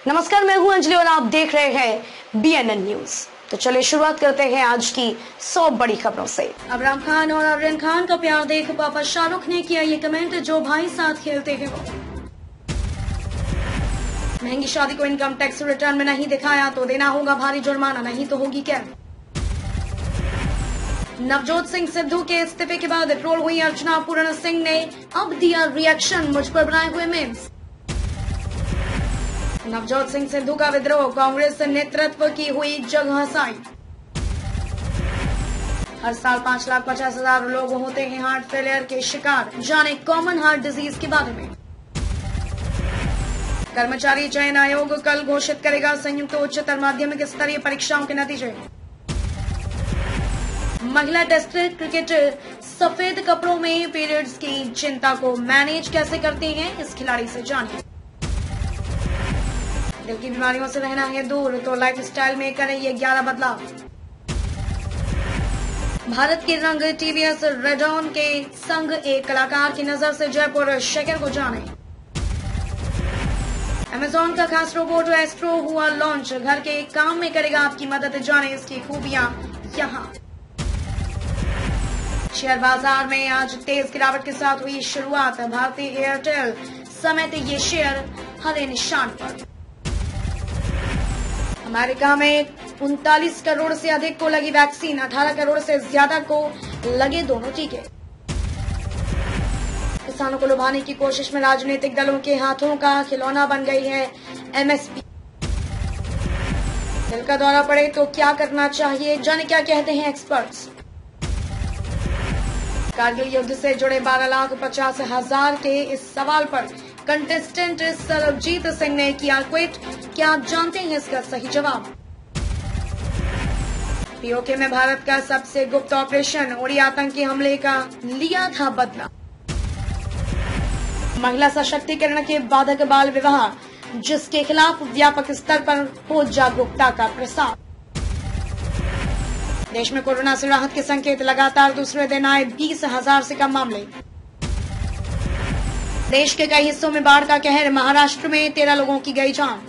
नमस्कार, मैं हूं अंजलि और आप देख रहे हैं BNN न्यूज। तो चलिए शुरुआत करते हैं आज की 100 बड़ी खबरों से। अबराम खान और आर्यन खान का प्यार देख पापा शाहरुख ने किया ये कमेंट, जो भाई साथ खेलते हैं वो। महंगी शादी को इनकम टैक्स रिटर्न में नहीं दिखाया तो देना होगा भारी जुर्माना, नहीं तो होगी कैद। नवजोत सिंह सिद्धू के इस्तीफे के बाद ट्रोल हुई अर्चना पूर्ण सिंह ने अब दिया रिएक्शन, मुझ पर बनाए हुए मीम्स। नवजोत सिंह सिद्धू का विद्रोह, कांग्रेस नेतृत्व की हुई जगहसाई। हर साल 5,50,000 लोग होते हैं हार्ट फेलियर के शिकार, जाने कॉमन हार्ट डिजीज के बारे में। कर्मचारी चयन आयोग कल घोषित करेगा संयुक्त उच्चतर माध्यमिक स्तरीय परीक्षाओं के नतीजे। महिला टेस्ट क्रिकेटर सफेद कपड़ों में पीरियड्स की चिंता को मैनेज कैसे करते हैं, इस खिलाड़ी से जानिए। दिल की बीमारियों से रहना है दूर तो लाइफस्टाइल में करें ये 11 बदलाव। भारत के रंग TVS रेडॉन के संग एक कलाकार की नजर से जयपुर शहर को जाने। अमेजॉन का खास रोबोट एस्ट्रो हुआ लॉन्च, घर के काम में करेगा आपकी मदद, जाने इसकी खूबियां यहाँ। शेयर बाजार में आज तेज गिरावट के साथ हुई शुरुआत, भारतीय एयरटेल समेत ये शेयर हरे निशान पर। अमेरिका में 39 करोड़ से अधिक को लगी वैक्सीन, 18 करोड़ से ज्यादा को लगे दोनों टीके। किसानों को लुभाने की कोशिश में राजनीतिक दलों के हाथों का खिलौना बन गई है MSP। दिल का दौरा पड़े तो क्या करना चाहिए, जाने क्या कहते हैं एक्सपर्ट्स। कारगिल युद्ध से जुड़े 12,50,000 के इस सवाल पर कंटेस्टेंट सरबजीत सिंह ने किया क्विट, क्या आप जानते हैं इसका सही जवाब। POK में भारत का सबसे गुप्त ऑपरेशन, उड़ी आतंकी हमले का लिया था बदला। महिला सशक्तिकरण के बाधक बाल विवाह, जिसके खिलाफ व्यापक स्तर पर हो जागरूकता का प्रसार। देश में कोरोना से राहत के संकेत, लगातार दूसरे दिन आए 20,000 से कम मामले। देश के कई हिस्सों में बाढ़ का कहर, महाराष्ट्र में 13 लोगों की गई जान।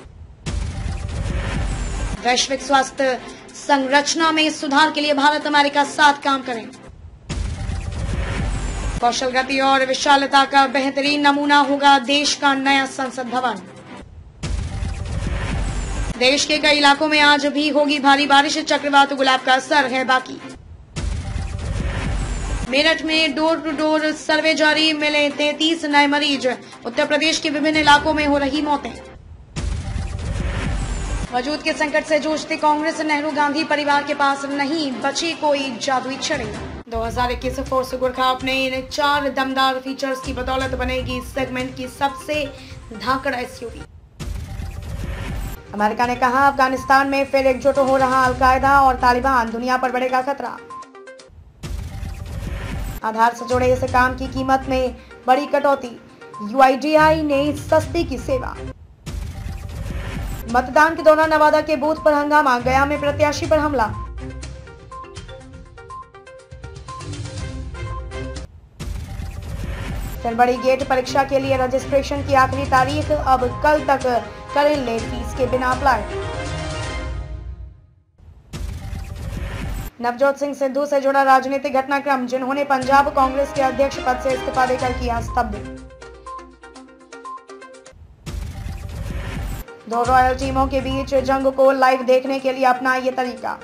वैश्विक स्वास्थ्य संरचना में सुधार के लिए भारत अमेरिका साथ काम करें। कौशल गति और विशालता का बेहतरीन नमूना होगा देश का नया संसद भवन। देश के कई इलाकों में आज भी होगी भारी बारिश, चक्रवात गुलाब का असर है बाकी। मेरठ में डोर टू डोर सर्वे जारी, मिले 33 नए मरीज। उत्तर प्रदेश के विभिन्न इलाकों में हो रही मौतें। वजूद के संकट से जूझती कांग्रेस, नेहरू गांधी परिवार के पास नहीं बची कोई जादुई छड़ी। 2021 फोर्स गुरखा अपने इन 4 दमदार फीचर्स की बदौलत बनेगी सेगमेंट की सबसे धाकड़ SUV। अमेरिका ने कहा, अफगानिस्तान में फिर एकजुट हो रहा अलकायदा और तालिबान, दुनिया पर बढ़ेगा खतरा। आधार से जुड़े इस काम की कीमत में बड़ी कटौती, UIDAI ने सस्ती की सेवा। मतदान के दौरान नवादा के बूथ पर हंगामा, गया में प्रत्याशी पर हमला। फरवरी गेट परीक्षा के लिए रजिस्ट्रेशन की आखिरी तारीख, अब कल तक करें ले फीस के बिना अप्लाई। नवजोत सिंह सिद्धू से जुड़ा राजनीतिक घटनाक्रम, जिन्होंने पंजाब कांग्रेस के अध्यक्ष पद से इस्तीफा देकर किया स्तब्ध। 2 रॉयल टीमों के बीच जंग को लाइव देखने के लिए अपना ये तरीका।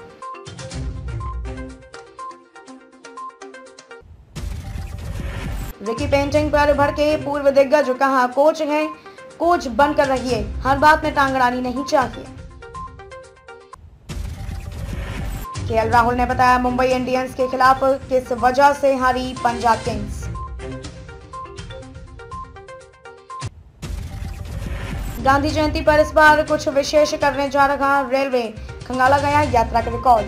रिकी पेंटिंग पर भड़के पूर्व दिग्गज, कहा कोच है, कोच बनकर रहिए, हर बात में टांग अड़ानी नहीं चाहिए। KL राहुल ने बताया, मुंबई इंडियंस के खिलाफ किस वजह से हारी पंजाब किंग्स। गांधी जयंती पर इस बार कुछ विशेष करने जा रहा रेलवे, खंगाला गया यात्रा का रिकॉर्ड।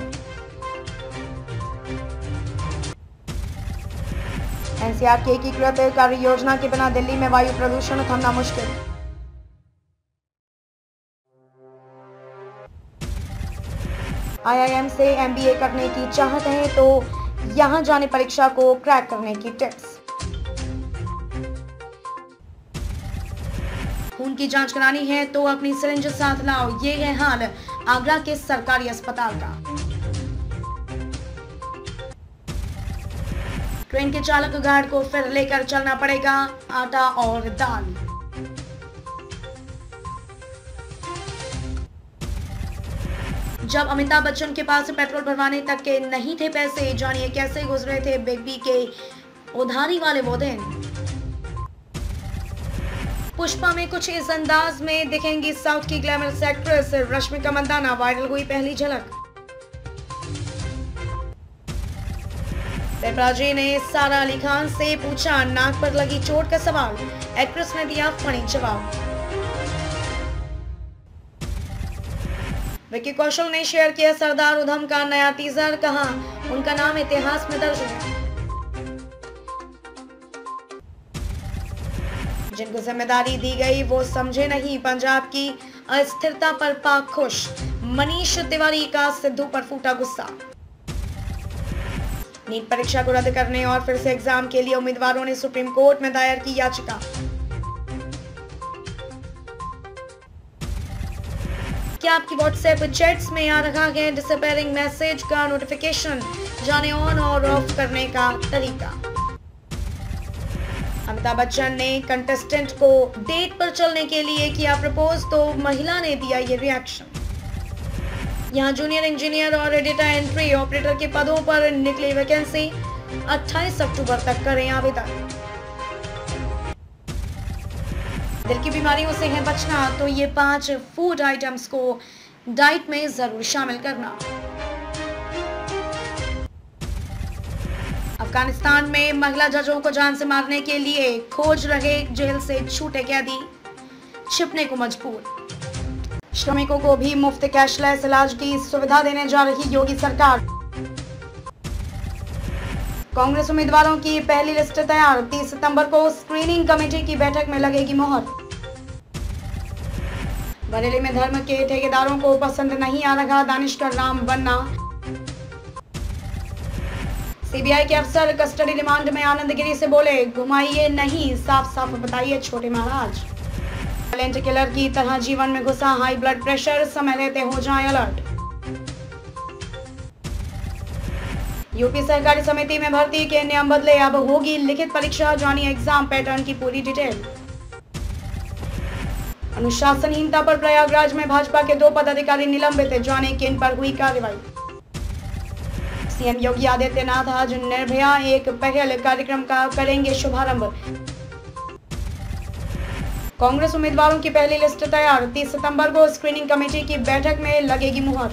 NCR की एकीकृत कार्य योजना के बिना दिल्ली में वायु प्रदूषण थमना मुश्किल। IIM से MBA करने की चाहत है तो यहां जाने परीक्षा को क्रैक करने की टिप्स। खून की जांच करानी है तो अपनी सिरिंज साथ लाओ, ये है हाल आगरा के सरकारी अस्पताल का। ट्रेन के चालक गार्ड को फिर लेकर चलना पड़ेगा आटा और दाल। जब अमिताभ बच्चन के पास पेट्रोल भरवाने तक के नहीं थे पैसे, जानिए कैसे गुजरे थे बिग बी के उधारी वाले वो दिन। पुष्पा में कुछ इस अंदाज में दिखेंगी साउथ की glamorous actress Rashmika Mandanna, viral हुई पहली झलक। पेपराजी ने सारा अली खान से पूछा नाक पर लगी चोट का सवाल, एक्ट्रेस ने दिया फनी जवाब। विक्की कौशल ने शेयर किया सरदार उधम का नया टीजर, कहा उनका नाम इतिहास में दर्ज है। जिनको जिम्मेदारी दी गई वो समझे नहीं, पंजाब की अस्थिरता पर पाक खुश, मनीष तिवारी का सिद्धू पर फूटा गुस्सा। नीट परीक्षा को रद्द करने और फिर से एग्जाम के लिए उम्मीदवारों ने सुप्रीम कोर्ट में दायर की याचिका। क्या आपकी व्हाट्सएप चैट्स में आ रखा है डिसअपीयरिंग मैसेज का नोटिफिकेशन, जाने ऑन और ऑफ करने का तरीका। अमिताभ बच्चन ने कंटेस्टेंट को डेट पर चलने के लिए किया प्रपोज तो महिला ने दिया ये रिएक्शन। यहाँ जूनियर इंजीनियर और डेटा एंट्री ऑपरेटर के पदों पर निकली वैकेंसी, 28 अक्टूबर तक करें आवेदन। दिल की बीमारियों से है बचना तो ये 5 फूड आइटम्स को डाइट में जरूर शामिल करना। अफगानिस्तान में महिला जजों को जान से मारने के लिए खोज रहे जेल से छूटे कैदी, छिपने को मजबूर। श्रमिकों को भी मुफ्त कैशलेस इलाज की सुविधा देने जा रही योगी सरकार। कांग्रेस उम्मीदवारों की पहली लिस्ट तैयार, 30 सितंबर को स्क्रीनिंग कमेटी की बैठक में लगेगी मोहर। बरेली में धर्म के ठेकेदारों को पसंद नहीं आ रहा दानिश का राम बनना। सीबीआई के अफसर कस्टडी रिमांड में आनंद गिरी से बोले घुमाइए नहीं, साफ साफ बताइए छोटे महाराज। साइलेंट किलर की तरह जीवन में घुसा हाई ब्लड प्रेशर, समय लेते हो जाए अलर्ट। यूपी सहकारी समिति में भर्ती के नियम बदले, अब होगी लिखित परीक्षा, जानिए एग्जाम पैटर्न की पूरी डिटेल। अनुशासनहीनता पर प्रयागराज में भाजपा के 2 पदाधिकारी निलंबित, जाने किन पर हुई कार्रवाई। सीएम योगी आदित्यनाथ आज निर्भया एक पहल कार्यक्रम का करेंगे शुभारंभ। कांग्रेस उम्मीदवारों की पहली लिस्ट तैयार, 30 सितंबर को स्क्रीनिंग कमेटी की बैठक में लगेगी मुहर।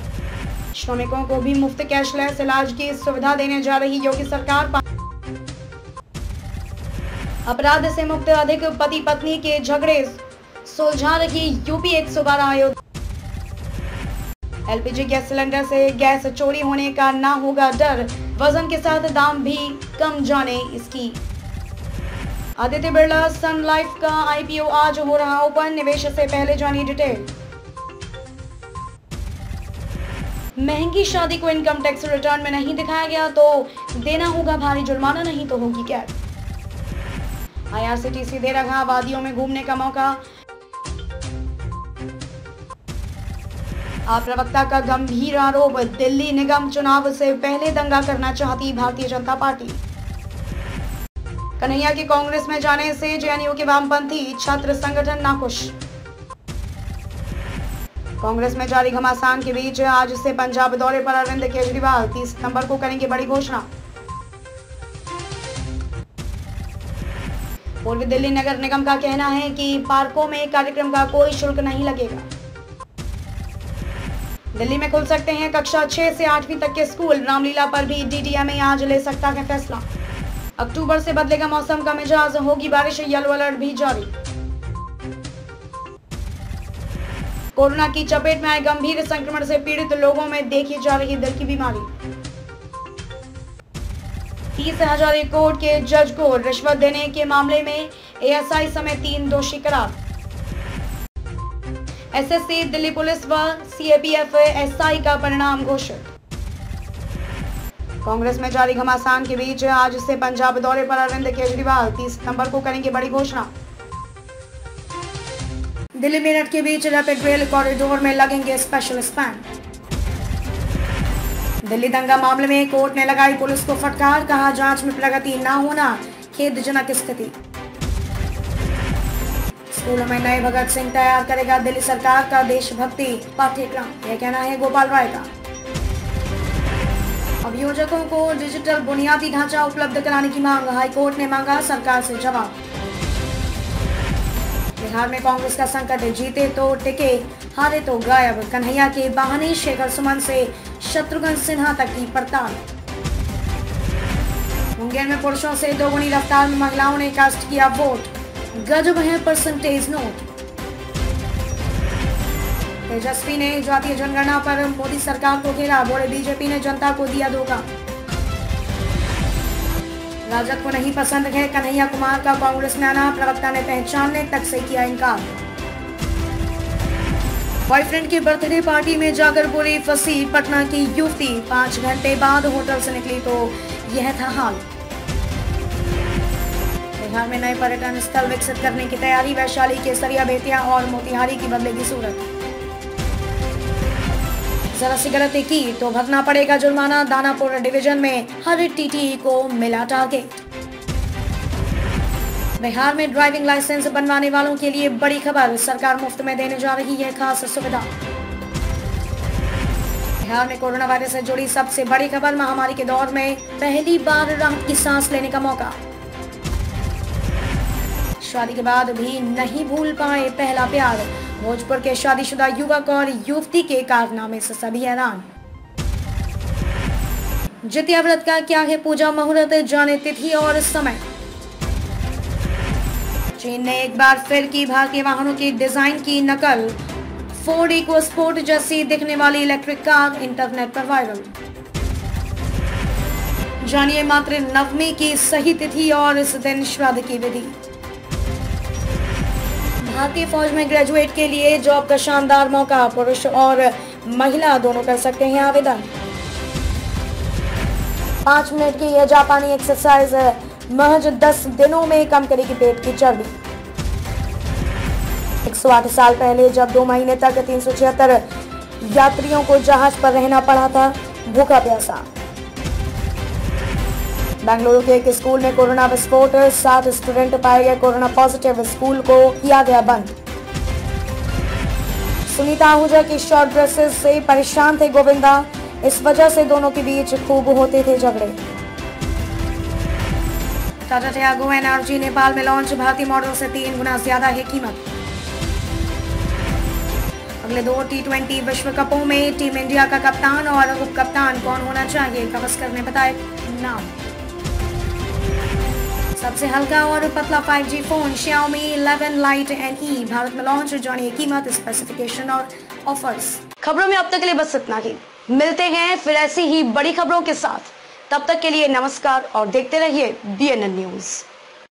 श्रमिकों को भी मुफ्त कैशलेस इलाज की सुविधा देने जा रही योगी सरकार। अपराध से मुक्त अधिक पति पत्नी के झगड़े सुलझा रही यूपी 112 आयोग। एलपीजी गैस सिलेंडर से गैस चोरी होने का ना होगा डर, वजन के साथ दाम भी कम, जाने इसकी। आदित्य बिरला सन लाइफ का आईपीओ आज हो रहा ओपन, निवेश से पहले जानिए डिटेल। महंगी शादी को इनकम टैक्स रिटर्न में नहीं दिखाया गया तो देना होगा भारी जुर्माना, नहीं तो होगी कैद। आईआरसीटीसी दे रहा वादियों में घूमने का मौका। प्रवक्ता का गंभीर आरोप, दिल्ली निगम चुनाव से पहले दंगा करना चाहती भारतीय जनता पार्टी। कन्हैया की कांग्रेस में जाने से जेएनयू के वामपंथी छात्र संगठन नाखुश। कांग्रेस में जारी घमासान के बीच आज से पंजाब दौरे पर अरविंद केजरीवाल, 30 सितंबर को करेंगे बड़ी घोषणा। पूर्वी दिल्ली नगर निगम का कहना है कि पार्कों में कार्यक्रम का कोई शुल्क नहीं लगेगा। दिल्ली में खुल सकते हैं कक्षा 6 से 8वीं तक के स्कूल, रामलीला पर भी डीडीएमए आज ले सकता है फैसला। अक्टूबर से बदलेगा मौसम का मिजाज, होगी बारिश, येलो अलर्ट भी जारी। कोरोना की चपेट में आए गंभीर संक्रमण से पीड़ित लोगों में देखी जा रही दिल की बीमारी। 30,000 करोड़ के जज को रिश्वत देने के मामले में एएसआई समेत 3 दोषी करार। एसएससी, दिल्ली पुलिस व सीएपीएफ एसआई का परिणाम घोषित। कांग्रेस में जारी घमासान के बीच आज से पंजाब दौरे पर अरविंद केजरीवाल, 30 सितंबर को करेंगे बड़ी घोषणा। दिल्ली मेरठ के बीच रैपिड रेल कॉरिडोर में लगेंगे स्पेशल स्पैन। दिल्ली दंगा मामले में कोर्ट ने लगाई पुलिस को फटकार, कहा जांच में प्रगति न होना खेदजनक स्थिति। स्कूलों में नए भगत सिंह तैयार करेगा दिल्ली सरकार का देशभक्ति पाठ्यक्रम, यह कहना है गोपाल राय का। अभियोजकों को डिजिटल बुनियादी ढांचा उपलब्ध कराने की मांग, हाईकोर्ट ने मांगा सरकार से जवाब। बिहार में कांग्रेस का संकट, जीते तो टिके, हारे तो गायब, कन्हैया के बहाने शेखर सुमन से शत्रुघ्न सिन्हा तक की पड़ताल। मुंगेर में पुरुषों से दोगुनी रफ्तार में महिलाओं ने कास्ट किया वोट, गजब है परसेंटेज नोट। तेजस्वी ने जातीय जनगणना पर मोदी सरकार को घेरा, बोले बीजेपी ने जनता को दिया धोखा। राजद को नहीं पसंद है कन्हैया कुमार का कांग्रेस में आना, प्रवक्ता ने पहचानने तक से किया इनकार। बॉयफ्रेंड की बर्थडे पार्टी में जाकर बुरी फंसी पटना की युवती, 5 घंटे बाद होटल से निकली तो यह था हाल। बिहार में नए पर्यटन स्थल विकसित करने की तैयारी, वैशाली, केसरिया, बेतिया और मोतिहारी की बदलेगी सूरत। जरा सी गलती की तो भरना पड़ेगा जुर्माना, दानापुर डिवीजन में हर टीटी को मिला टारगेट। बिहार में ड्राइविंग लाइसेंस बनवाने वालों के लिए बड़ी खबर, सरकार मुफ्त में देने जा रही है खास सुविधा। बिहार में कोरोना वायरस से जुड़ी सबसे बड़ी खबर, महामारी के दौर में पहली बार राहत की सांस लेने का मौका। शादी के बाद भी नहीं भूल पाए पहला प्यार, भोजपुर के शादीशुदा युवक और युवती के कारनामे से सभी हैरान। जितिया व्रत का क्या है पूजा मुहूर्त, जाने तिथि और समय। चीन ने एक बार फिर की भारतीय वाहनों की डिजाइन की नकल, फोर्ड इकोस्पोर्ट जैसी दिखने वाली इलेक्ट्रिक कार इंटरनेट पर वायरल। जानिए मात्र नवमी की सही तिथि और इस दिन श्राद्ध की विधि। भारतीय फौज में ग्रेजुएट के लिए जॉब का शानदार मौका, पुरुष और महिला दोनों कर सकते हैं आवेदन। 5 मिनट की यह जापानी एक्सरसाइज महज 10 दिनों में कम करेगी पेट की चर्बी। 108 साल पहले जब 2 महीने तक 376 यात्रियों को जहाज पर रहना पड़ा था भूखा प्यासा। बेंगलुरु के एक स्कूल में कोरोना विस्फोट, 7 स्टूडेंट पाए गए कोरोना पॉजिटिव, स्कूल को किया गया बंद। सुनीता आहूजा की शॉर्ट ड्रेसेस से परेशान थे गोविंदा, इस वजह से दोनों के बीच खूब होते थे झगड़े। टाटा टियागो एनर्जी नेपाल में लॉन्च, भारतीय मॉडल से 3 गुना ज्यादा है कीमत। अगले 2 T20 विश्व कपों में टीम इंडिया का कप्तान और उप कप्तान कौन होना चाहिए, गावस्कर ने बताए नाम। सबसे हल्का और पतला 5G phone Xiaomi 11 Lite NE Bharat में लॉन्च, जानिए कीमत, स्पेसिफिकेशन और ऑफर्स। खबरों में अब तक के लिए बस इतना ही, मिलते हैं फिर ऐसी ही बड़ी खबरों के साथ, तब तक के लिए नमस्कार और देखते रहिए BNN न्यूज।